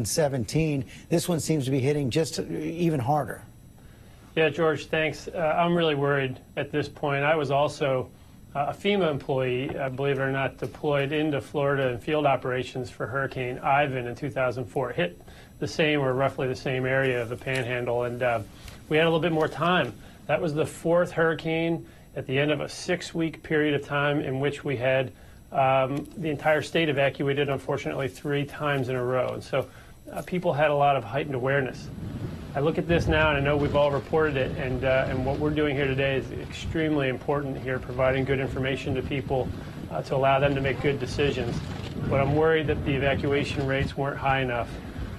17. This one seems to be hitting just even harder. Yeah, George, thanks. I'm really worried at this point. I was also a FEMA employee, believe it or not, deployed into Florida in field operations for Hurricane Ivan in 2004. It hit the same or roughly the same area of the Panhandle, and we had a little bit more time. That was the fourth hurricane at the end of a 6-week period of time in which we had the entire state evacuated, unfortunately, 3 times in a row. And so people had a lot of heightened awareness. I look at this now, and I know we've all reported it, and what we're doing here today is extremely important here, providing good information to people to allow them to make good decisions. But I'm worried that the evacuation rates weren't high enough.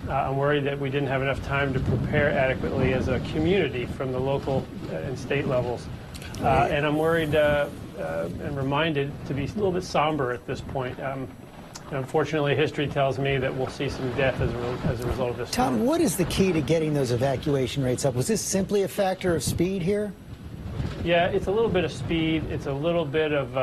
I'm worried that we didn't have enough time to prepare adequately as a community from the local and state levels. And I'm worried and reminded to be a little bit somber at this point. Unfortunately, history tells me that we'll see some death as a result of this. Tom, what is the key to getting those evacuation rates up? Was this simply a factor of speed here? Yeah, it's a little bit of speed. It's a little bit of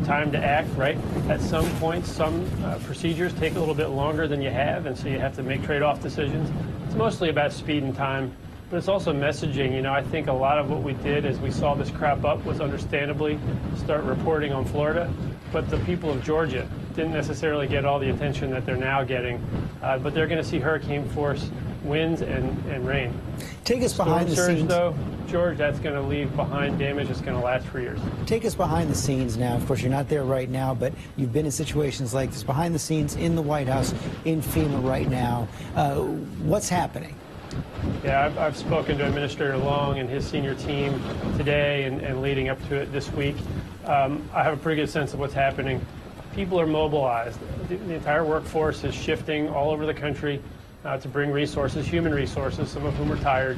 time to act, right? At some point, some procedures take a little bit longer than you have, and so you have to make trade-off decisions. It's mostly about speed and time, but it's also messaging. I think a lot of what we did as we saw this crop up was understandably start reporting on Florida, but the people of Georgia didn't necessarily get all the attention that they're now getting, but they're going to see hurricane force winds and rain. Take us behind the scenes. Though, George, that's going to leave behind damage that's going to last for years. Take us behind the scenes now. Of course, you're not there right now, but you've been in situations like this, behind the scenes in the White House, in FEMA right now. What's happening? Yeah, I've spoken to Administrator Long and his senior team today and leading up to it this week. I have a pretty good sense of what's happening. People are mobilized. The entire workforce is shifting all over the country to bring resources, human resources, some of whom are tired,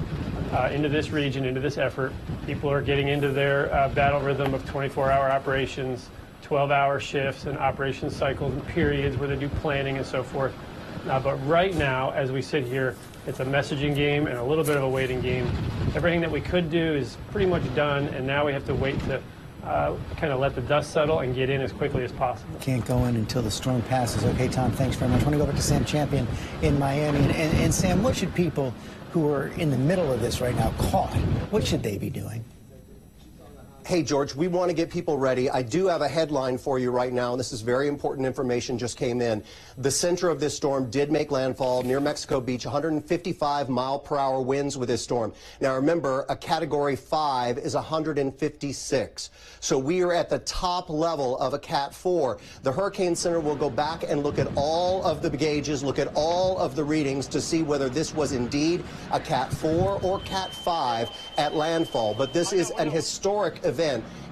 into this region, into this effort. People are getting into their battle rhythm of 24-hour operations, 12-hour shifts and operation cycles and periods where they do planning and so forth. But right now, as we sit here, it's a messaging game and a little bit of a waiting game. Everything that we could do is pretty much done, and now we have to wait to kind of let the dust settle and get in as quickly as possible. Can't go in until the storm passes. Okay, Tom, thanks very much. I want to go back to Sam Champion in Miami. And Sam, what should people who are in the middle of this right now caught, what should they be doing? Hey, George, we want to get people ready. I do have a headline for you right now, and this is very important information just came in. The center of this storm did make landfall near Mexico Beach, 155-mile-per-hour winds with this storm. Now, remember, a Category 5 is 156. So we are at the top level of a Cat 4. The Hurricane Center will go back and look at all of the gauges, look at all of the readings to see whether this was indeed a Cat 4 or Cat 5 at landfall. But this is an historic event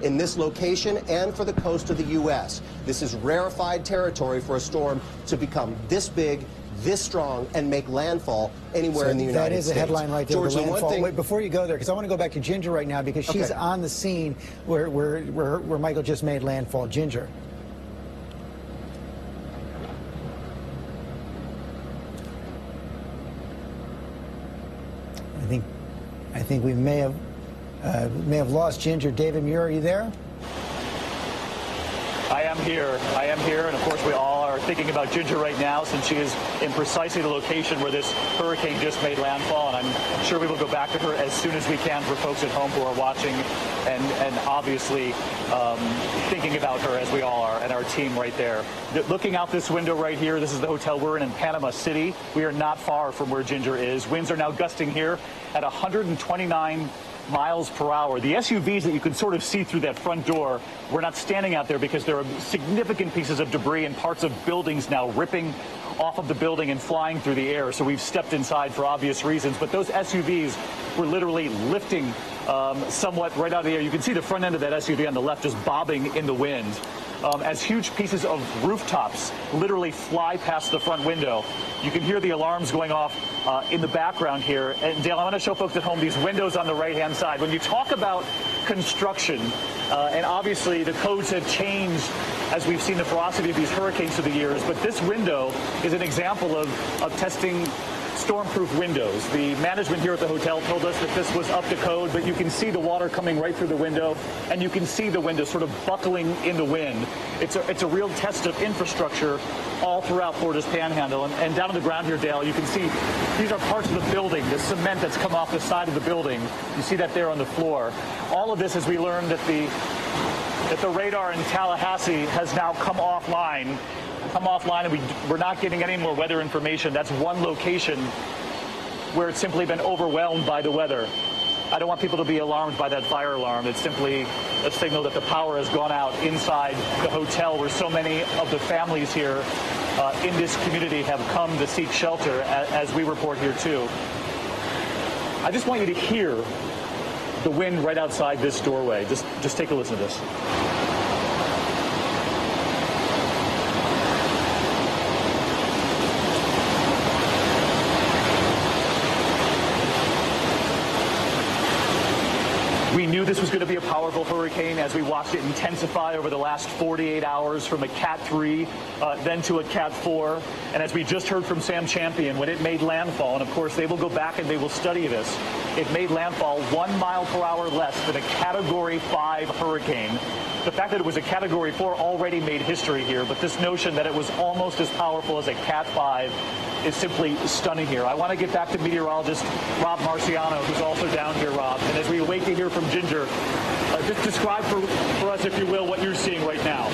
in this location and for the coast of the U.S. This is rarefied territory for a storm to become this big, this strong, and make landfall anywhere in the United States. That is a headline right there, George, the landfall. Wait, before you go there, because I want to go back to Ginger right now, because she's on the scene where Michael just made landfall. Ginger. I think we may have lost Ginger. David Muir, are you there? I am here, and of course we all are thinking about Ginger right now, since she is in precisely the location where this hurricane just made landfall, and I'm sure we will go back to her as soon as we can for folks at home who are watching and obviously thinking about her, as we all are, and our team right there. Looking out this window right here, this is the hotel we're in Panama City. We are not far from where Ginger is. Winds are now gusting here at 129 miles per hour. The SUVs that you can sort of see through that front door, we're not standing out there because there are significant pieces of debris and parts of buildings now ripping off of the building and flying through the air. So we've stepped inside for obvious reasons. But those SUVs were literally lifting somewhat right out of the air. You can see the front end of that SUV on the left just bobbing in the wind. As huge pieces of rooftops literally fly past the front window. You can hear the alarms going off in the background here. And Dale, I want to show folks at home these windows on the right-hand side. When you talk about construction, and obviously the codes have changed as we've seen the ferocity of these hurricanes through the years, but this window is an example of testing storm-proof windows. The management here at the hotel told us that this was up to code, but you can see the water coming right through the window, and you can see the window sort of buckling in the wind. It's a real test of infrastructure all throughout Florida's Panhandle. And down on the ground here, Dale, you can see these are parts of the building, the cement that's come off the side of the building. You see that there on the floor. All of this, as we learned that the radar in Tallahassee has now come offline, and we're not getting any more weather information. That's one location where it's simply been overwhelmed by the weather. I don't want people to be alarmed by that fire alarm. It's simply a signal that the power has gone out inside the hotel where so many of the families here in this community have come to seek shelter, as we report here too. I just want you to hear the wind right outside this doorway. Just take a listen to this. We knew this was going to be a powerful hurricane as we watched it intensify over the last 48 hours from a Cat 3, then to a Cat 4. And as we just heard from Sam Champion, when it made landfall, and of course they will go back and they will study this, it made landfall 1 mile per hour less than a Category 5 hurricane. The fact that it was a Category 4 already made history here, but this notion that it was almost as powerful as a Cat 5 is simply stunning here. I want to get back to meteorologist Rob Marciano, who's also down here, Rob. And as we await to hear from Ginger, just describe for us, if you will, what you're seeing right now.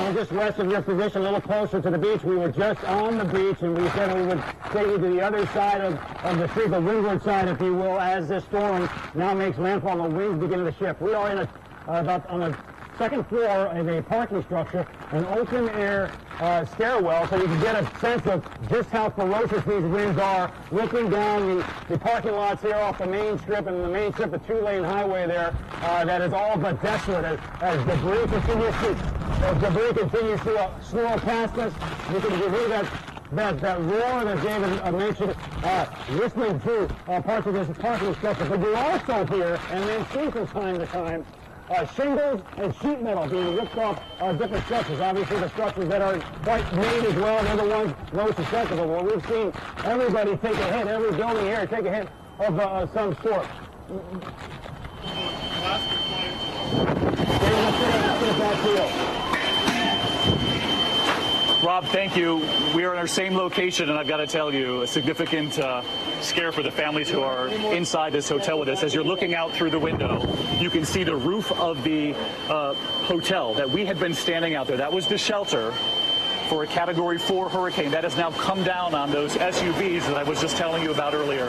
We're just west of your position, a little closer to the beach. We were just on the beach, and we said we would take you to the other side of the street, the windward side, if you will, as this storm now makes landfall and the winds begin to shift. We are in about on the second floor of a parking structure, an open-air stairwell, so you can get a sense of just how ferocious these winds are, looking down the parking lots here off the main strip, and the main strip, the two-lane highway there, that is all but desolate as debris continues to swirl past us. You can hear that roar that David mentioned, whistling through parts of this parking structure. But you also hear, and then see from time to time, shingles and sheet metal being ripped off different structures. Obviously, the structures that are quite made as well, they're the ones most susceptible. Well, we've seen everybody take a hit, every building here take a hit of some sort. Rob, thank you. We are in our same location, and I've got to tell you, a significant scare for the families who are inside this hotel with us. As you're looking out through the window, you can see the roof of the hotel that we had been standing out there. That was the shelter for a Category 4 hurricane. That has now come down on those SUVs that I was just telling you about earlier.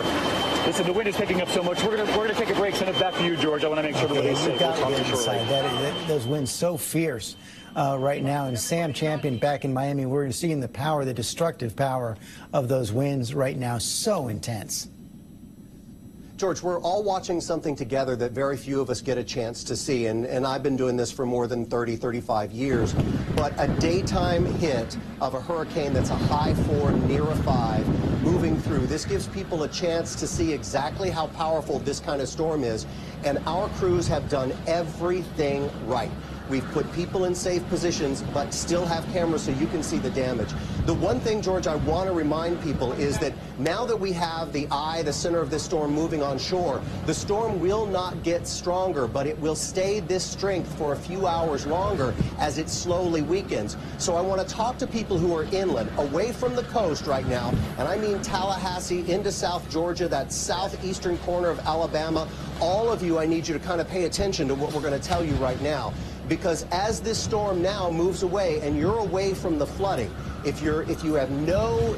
Listen, the wind is picking up so much. We're gonna take a break. Send it back to you, George. I want to make sure everybody's safe. We'll talk to you shortly. Those winds so fierce right now. And Sam Champion back in Miami, we're seeing the power, the destructive power of those winds right now. So intense. George, we're all watching something together that very few of us get a chance to see, and I've been doing this for more than 30, 35 years, but a daytime hit of a hurricane that's a high 4, near a 5, moving through. This gives people a chance to see exactly how powerful this kind of storm is, and our crews have done everything right. We've put people in safe positions, but still have cameras so you can see the damage. The one thing, George, I want to remind people is that now that we have the center of this storm moving on shore, the storm will not get stronger, but it will stay this strength for a few hours longer as it slowly weakens. So I want to talk to people who are inland, away from the coast right now, and I mean Tallahassee into South Georgia, that southeastern corner of Alabama. All of you, I need you to kind of pay attention to what we're going to tell you right now. Because as this storm now moves away and you're away from the flooding, if you have no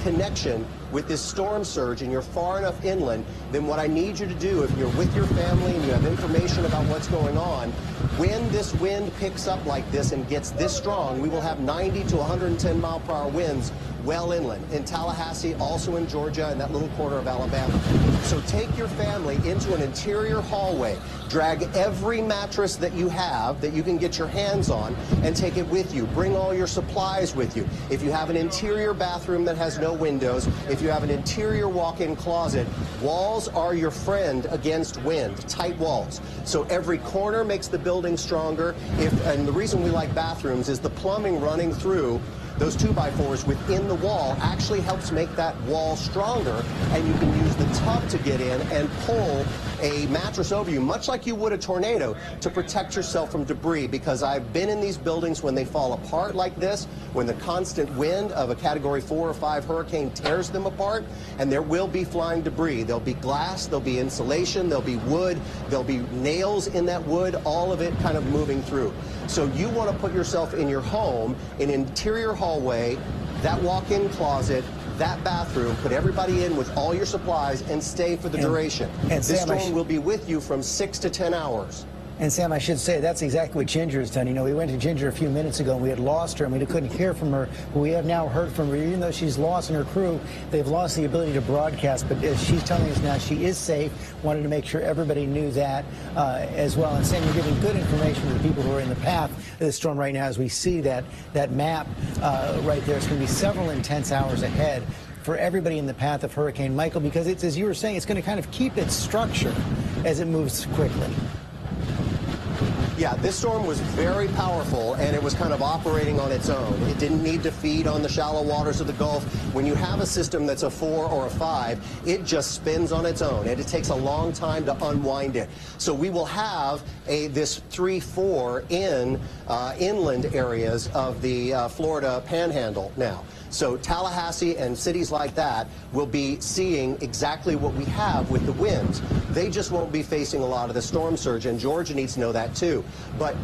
connection with this storm surge and you're far enough inland, then what I need you to do, if you're with your family and you have information about what's going on, when this wind picks up like this and gets this strong, we will have 90 to 110 mile per hour winds well inland, in Tallahassee, also in Georgia, and that little corner of Alabama. So take your family into an interior hallway, drag every mattress that you have that you can get your hands on, and take it with you. Bring all your supplies with you. If you have an interior bathroom that has no windows, if you have an interior walk-in closet, walls are your friend against wind, tight walls. So every corner makes the building stronger. And the reason we like bathrooms is the plumbing running through those 2x4s within the wall actually helps make that wall stronger, and you can use the tub to get in and pull a mattress over you, much like you would a tornado, to protect yourself from debris. Because I've been in these buildings when they fall apart like this, when the constant wind of a Category 4 or 5 hurricane tears them apart, and there will be flying debris. There'll be glass, there'll be insulation, there'll be wood, there'll be nails in that wood, all of it kind of moving through. So you want to put yourself in your home, an interior hallway, that walk-in closet, that bathroom, put everybody in with all your supplies, and stay for the duration. And this storm will be with you from 6 to 10 hours. And Sam, I should say, that's exactly what Ginger has done. You know, we went to Ginger a few minutes ago, and we had lost her, and we couldn't hear from her. But we have now heard from her. Even though she's lost in her crew, they've lost the ability to broadcast. But as she's telling us now, she is safe. Wanted to make sure everybody knew that as well. And Sam, you're giving good information to the people who are in the path of the storm right now. As we see that map right there, it's going to be several intense hours ahead for everybody in the path of Hurricane Michael, because it's, as you were saying, it's going to kind of keep its structure as it moves quickly. Yeah, this storm was very powerful, and it was kind of operating on its own. It didn't need to feed on the shallow waters of the Gulf. When you have a system that's a 4 or a 5, it just spins on its own, and it takes a long time to unwind it. So we will have this 3-4 in inland areas of the Florida Panhandle now. So Tallahassee and cities like that will be seeing exactly what we have with the winds. They just won't be facing a lot of the storm surge, and Georgia needs to know that too. But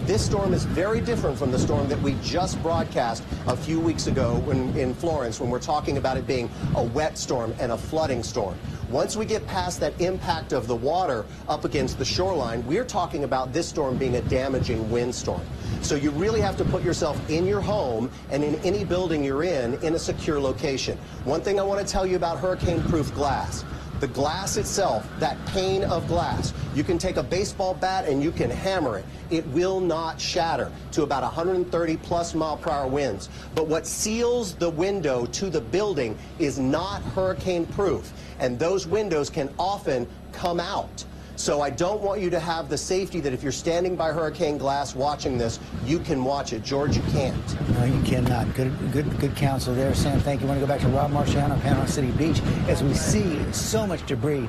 this storm is very different from the storm that we just broadcast a few weeks ago in Florence, when we're talking about it being a wet storm and a flooding storm. Once we get past that impact of the water up against the shoreline, we're talking about this storm being a damaging windstorm. So you really have to put yourself in your home and in any building you're in a secure location. One thing I want to tell you about hurricane-proof glass. The glass itself, that pane of glass, you can take a baseball bat and you can hammer it. It will not shatter to about 130+ mile-per-hour winds. But what seals the window to the building is not hurricane-proof, and those windows can often come out. So I don't want you to have the safety that if you're standing by hurricane glass watching this, you can watch it. George, you can't. No, you cannot. Good counsel there, Sam. Thank you. I want to go back to Rob Marciano, Panama City Beach, as we see so much debris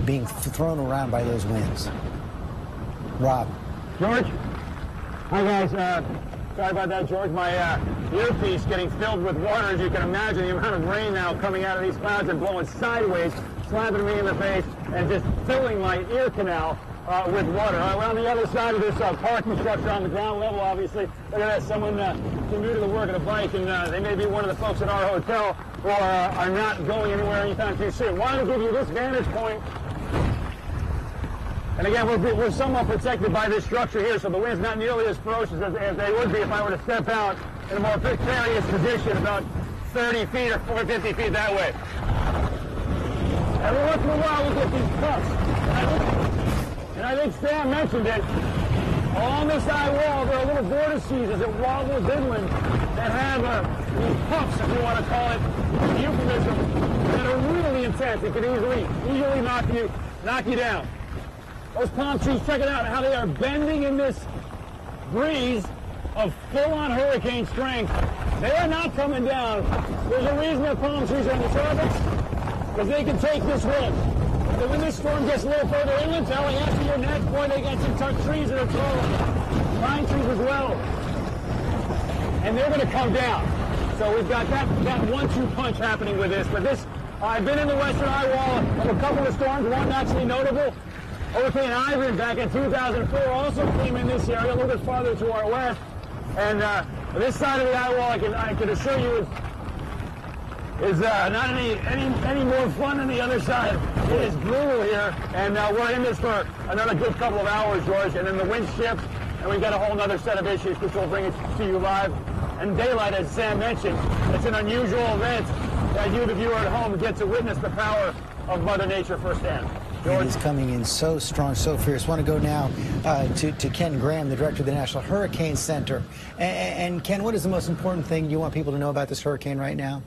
being thrown around by those winds. Rob. George? Hi, guys. Sorry about that, George. My earpiece getting filled with water, as you can imagine. The amount of rain now coming out of these clouds and blowing sideways, slapping me in the face, and just filling my ear canal with water. We're on the other side of this parking structure on the ground level, obviously. Look at that. Someone came new to the work at a bike, and they may be one of the folks at our hotel who are not going anywhere anytime too soon. Wanted to give you this vantage point. And again, we're somewhat protected by this structure here, so the wind's not nearly as ferocious as they would be if I were to step out in a more precarious position, about 30 feet or 50 feet that way. Every once in a while, we get these puffs. And I think Sam mentioned it. Along this high wall, there are little vortices as it wobbles inland that have these puffs, if you want to call it a euphemism, that are really intense. It can easily knock you down. Those palm trees, check it out, how they are bending in this breeze of full-on hurricane strength. They are not coming down. There's a reason that palm trees are in the tropics, because they can take this wind. But when this storm gets a little further inland, Tallahassee, your neck, boy, they got some tuck trees that are tall, pine trees as well. And they're going to come down. So we've got that 1-2 punch happening with this. But this, I've been in the western eye wall of a couple of storms, one actually notable. Hurricane Ivan back in 2004 also came in this area, a little bit farther to our west. And this side of the eye wall, I can assure you, is not any more fun than the other side. It is brutal here, and we're in this for another good couple of hours, George. And then the wind shifts, and we've got a whole other set of issues, which we'll bring it to you live. And daylight, as Sam mentioned, it's an unusual event that you, the viewer at home, get to witness the power of Mother Nature firsthand. It is coming in so strong, so fierce. I want to go now to Ken Graham, the director of the National Hurricane Center. And Ken, what is the most important thing you want people to know about this hurricane right now?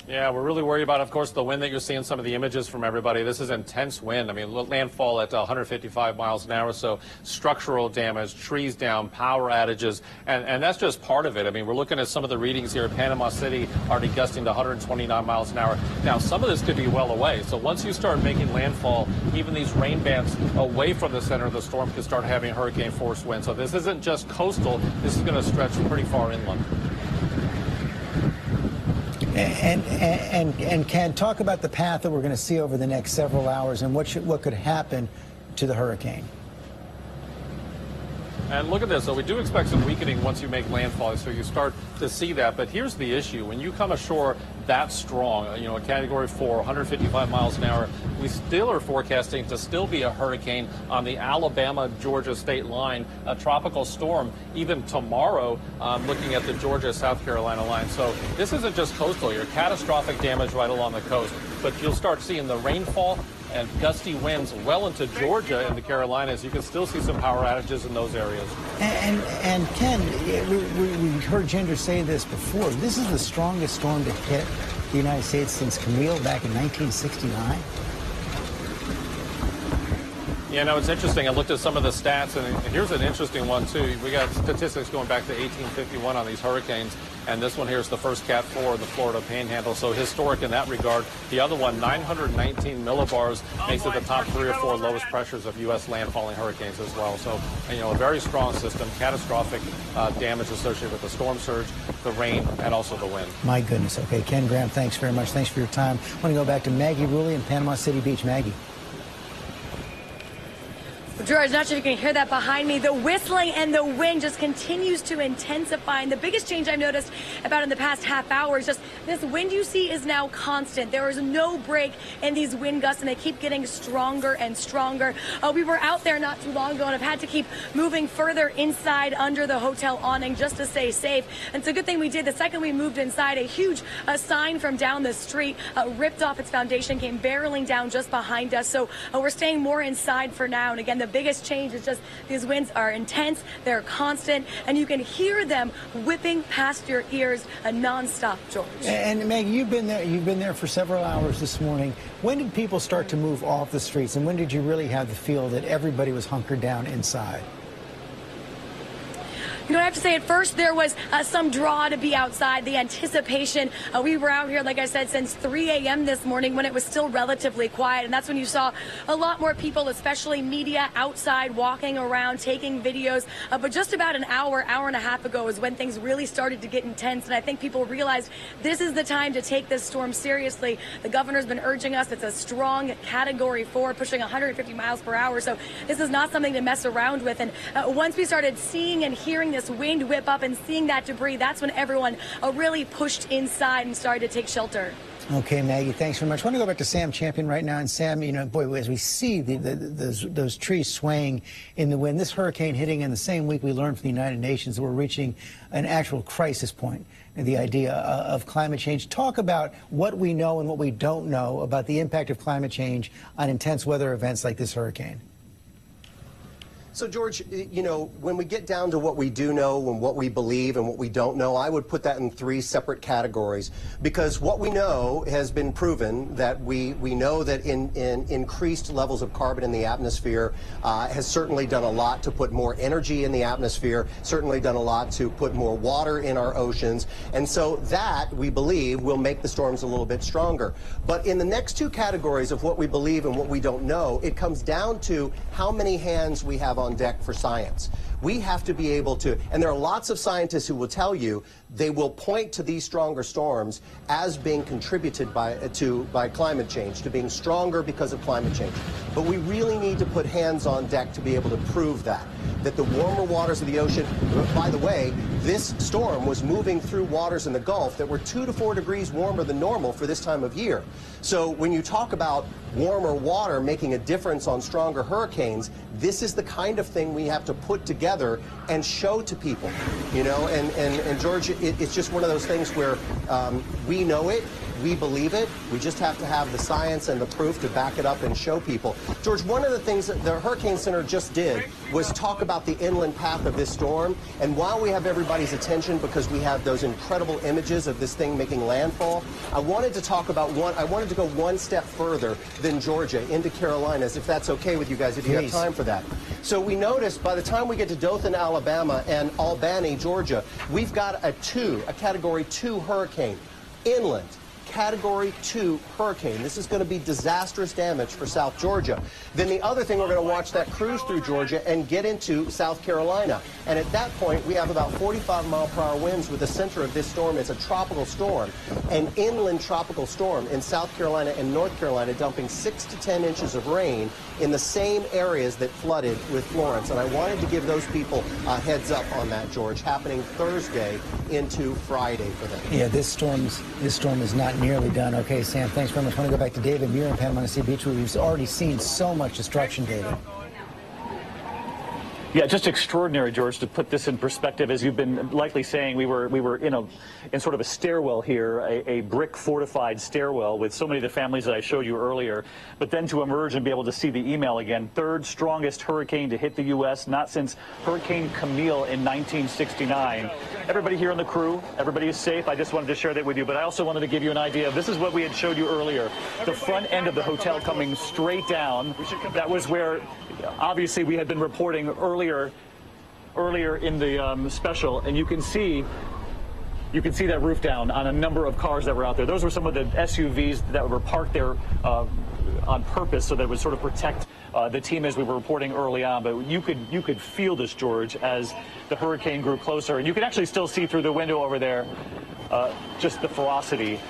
Yeah, we're really worried about, of course, the wind that you're seeing, some of the images from everybody. This is intense wind. I mean, landfall at 155 miles an hour, so structural damage, trees down, power outages, and that's just part of it. I mean, we're looking at some of the readings here. Panama City already gusting to 129 miles an hour. Now, some of this could be well away, so once you start making landfall, even these rain bands away from the center of the storm can start having hurricane force winds. So this isn't just coastal. This is going to stretch pretty far inland. And Ken, talk about the path that we're going to see over the next several hours and what could happen to the hurricane. And look at this. So we do expect some weakening once you make landfall, so you start to see that. But here's the issue. When you come ashore that strong, you know, a Category 4, 155 miles an hour, we still are forecasting to still be a hurricane on the Alabama-Georgia state line, a tropical storm, even tomorrow, looking at the Georgia-South Carolina line. So this isn't just coastal here. Catastrophic damage right along the coast. But you'll start seeing the rainfall and gusty winds well into Georgia and the Carolinas. You can still see some power outages in those areas. And Ken, we heard Ginger say this before. This is the strongest storm to hit the United States since Camille back in 1969. Yeah, no, it's interesting. I looked at some of the stats, and here's an interesting one, too. We got statistics going back to 1851 on these hurricanes, and this one here is the first Cat 4 of the Florida Panhandle, so historic in that regard. The other one, 919 millibars, makes it the top 3 or 4 lowest pressures of U.S. landfalling hurricanes as well. So, you know, a very strong system, catastrophic damage associated with the storm surge, the rain, and also the wind. My goodness. Okay, Ken Graham, thanks very much. Thanks for your time. I want to go back to Maggie Rulli in Panama City Beach. Maggie. George, not sure if you can hear that behind me. The whistling and the wind just continues to intensify. And the biggest change I've noticed about in the past half hour is just this wind you see is now constant. There is no break in these wind gusts, and they keep getting stronger and stronger. We were out there not too long ago and have had to keep moving further inside under the hotel awning just to stay safe. And it's a good thing we did. The second we moved inside, a huge sign from down the street ripped off its foundation, came barreling down just behind us. So we're staying more inside for now. And again, the biggest change is just these winds are intense, they're constant, and you can hear them whipping past your ears nonstop, George. And Maggie, you've been there for several hours this morning. When did people start to move off the streets, and when did you really have the feel that everybody was hunkered down inside? You know, I have to say, at first there was some draw to be outside, the anticipation. We were out here, like I said, since 3 a.m. this morning when it was still relatively quiet. And that's when you saw a lot more people, especially media, outside walking around, taking videos. But just about an hour and a half ago is when things really started to get intense. And I think people realized this is the time to take this storm seriously. The governor's been urging us. It's a strong Category 4, pushing 150 miles per hour. So this is not something to mess around with. And once we started seeing and hearing this wind whip up and seeing that debris, that's when everyone really pushed inside and started to take shelter. Okay, Maggie, thanks very much. I want to go back to Sam Champion right now. And Sam, you know, boy, as we see those trees swaying in the wind, this hurricane hitting in the same week we learned from the United Nations that we're reaching an actual crisis point, the idea of climate change. Talk about what we know and what we don't know about the impact of climate change on intense weather events like this hurricane. So, George, you know, when we get down to what we do know and what we believe and what we don't know, I would put that in 3 separate categories. Because what we know has been proven that we know that in increased levels of carbon in the atmosphere has certainly done a lot to put more energy in the atmosphere, certainly done a lot to put more water in our oceans. And so that, we believe, will make the storms a little bit stronger. But in the next 2 categories of what we believe and what we don't know, it comes down to how many hands we have on deck for science. We have to be able to, and there are lots of scientists who will tell you they will point to these stronger storms as being contributed by climate change, to being stronger because of climate change. But we really need to put hands on deck to be able to prove that the warmer waters of the ocean, by the way, this storm was moving through waters in the Gulf that were 2 to 4 degrees warmer than normal for this time of year. So when you talk about warmer water making a difference on stronger hurricanes, this is the kind of thing we have to put together together and show to people, you know, and George, it's just one of those things where we know it, we believe it, we just have to have the science and the proof to back it up and show people. George, one of the things that the Hurricane Center just did was talk about the inland path of this storm, and while we have everybody's attention because we have those incredible images of this thing making landfall, I wanted to talk about I wanted to go one step further than Georgia into Carolinas, if that's okay with you guys, if you have time for that. So we noticed by the time we get to Dothan, Alabama and Albany, Georgia, we've got a Category 2 hurricane inland. Category 2 hurricane. This is going to be disastrous damage for South Georgia. Then the other thing, we're going to watch that cruise through Georgia and get into South Carolina. And at that point, we have about 45-mile-per-hour winds with the center of this storm. It's a tropical storm, an inland tropical storm in South Carolina and North Carolina, dumping 6 to 10 inches of rain in the same areas that flooded with Florence. And I wanted to give those people a heads up on that, George, happening Thursday into Friday for them. Yeah, this storm is not nearly done. Okay, Sam, thanks very much. I want to go back to David. You're in Panama City Beach, where we've already seen so much destruction, David. Yeah, just extraordinary, George, to put this in perspective. As you've been likely saying, we were in sort of a stairwell here, a brick fortified stairwell with so many of the families that I showed you earlier. But then to emerge and be able to see the email again, third strongest hurricane to hit the U.S., not since Hurricane Camille in 1969. Everybody here on the crew, everybody is safe. I just wanted to share that with you. But I also wanted to give you an idea. This is what we had showed you earlier. The front end of the hotel coming straight down. That was where, obviously, we had been reporting earlier in the special, and you can see that roof down on a number of cars that were out there. Those were some of the SUVs that were parked there on purpose, so that it would sort of protect the team as we were reporting early on. But you could feel this, George, as the hurricane grew closer, and you can actually still see through the window over there just the ferocity.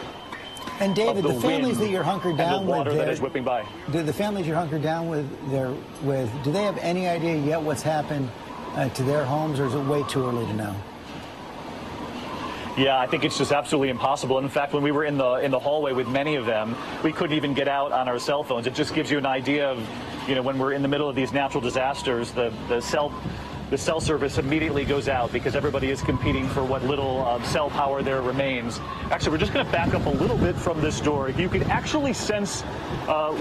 And David, the families that you're hunkered down with, that is whipping by. The families you're hunkered down with, do they have any idea yet what's happened to their homes, or is it way too early to know? Yeah, I think it's just absolutely impossible. In fact, when we were in the hallway with many of them, we couldn't even get out on our cell phones. It just gives you an idea of, when we're in the middle of these natural disasters, the cell service immediately goes out because everybody is competing for what little cell power there remains. Actually, we're just going to back up a little bit from this door. You can actually sense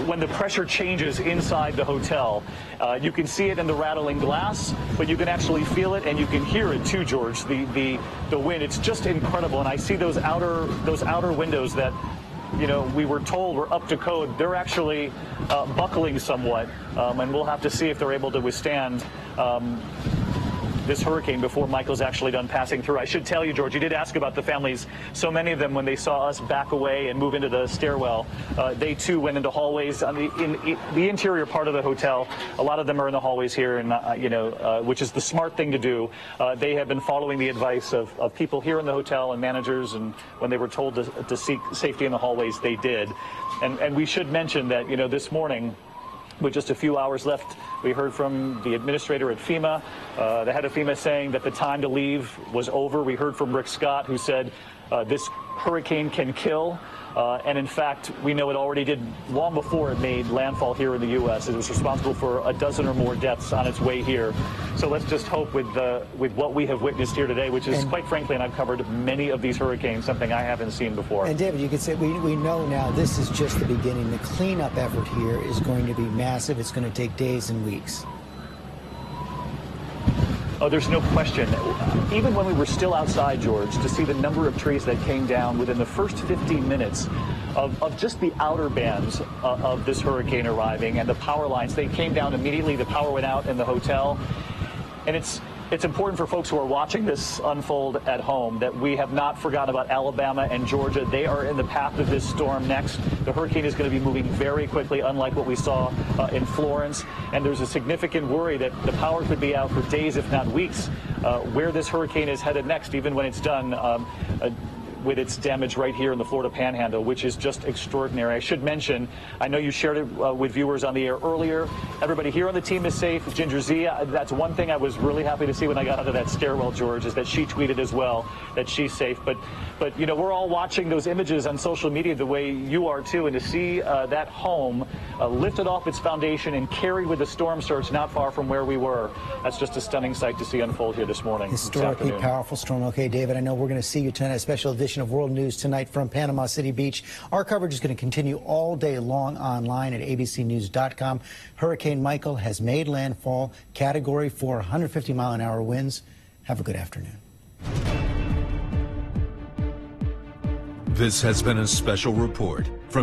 when the pressure changes inside the hotel. You can see it in the rattling glass, but you can actually feel it and you can hear it too, George. The wind, it's just incredible. And I see those outer windows that we were told were up to code. They're actually buckling somewhat, and we'll have to see if they're able to withstand this hurricane before Michael's actually done passing through. I should tell you, George, you did ask about the families. So many of them, when they saw us back away and move into the stairwell, they too went into hallways on the interior part of the hotel. A lot of them are in the hallways here, and which is the smart thing to do. They have been following the advice of people here in the hotel and managers, and when they were told to seek safety in the hallways, they did. And we should mention that this morning, with just a few hours left, we heard from the administrator at FEMA, the head of FEMA, saying that the time to leave was over. We heard from Rick Scott, who said this hurricane can kill. And in fact, we know it already did long before it made landfall here in the U.S. It was responsible for a dozen or more deaths on its way here. So let's just hope with what we have witnessed here today, which is, quite frankly, and I've covered many of these hurricanes, something I haven't seen before. And David, you could say we know now this is just the beginning. The cleanup effort here is going to be massive. It's going to take days and weeks. Oh, there's no question. Even when we were still outside, George, to see the number of trees that came down within the first 15 minutes of just the outer bands of this hurricane arriving, and the power lines, they came down immediately. The power went out in the hotel. And it's important for folks who are watching this unfold at home that we have not forgotten about Alabama and Georgia. They are in the path of this storm next. The hurricane is going to be moving very quickly, unlike what we saw in Florence. And there's a significant worry that the power could be out for days, if not weeks, where this hurricane is headed next, even when it's done. with its damage right here in the Florida Panhandle, which is just extraordinary. I should mention, I know you shared it with viewers on the air earlier. Everybody here on the team is safe. Ginger Z, that's one thing I was really happy to see when I got out of that stairwell, George, is that she tweeted as well that she's safe. But you know, we're all watching those images on social media the way you are too, and to see that home lifted off its foundation and carried with the storm surge not far from where we were, that's just a stunning sight to see unfold here this morning. Historically powerful storm. Okay, David, I know we're going to see you tonight, a special edition of World News Tonight from Panama City Beach. Our coverage is going to continue all day long online at abcnews.com. Hurricane Michael has made landfall, Category 4, 150-mile-an-hour winds. Have a good afternoon. This has been a special report from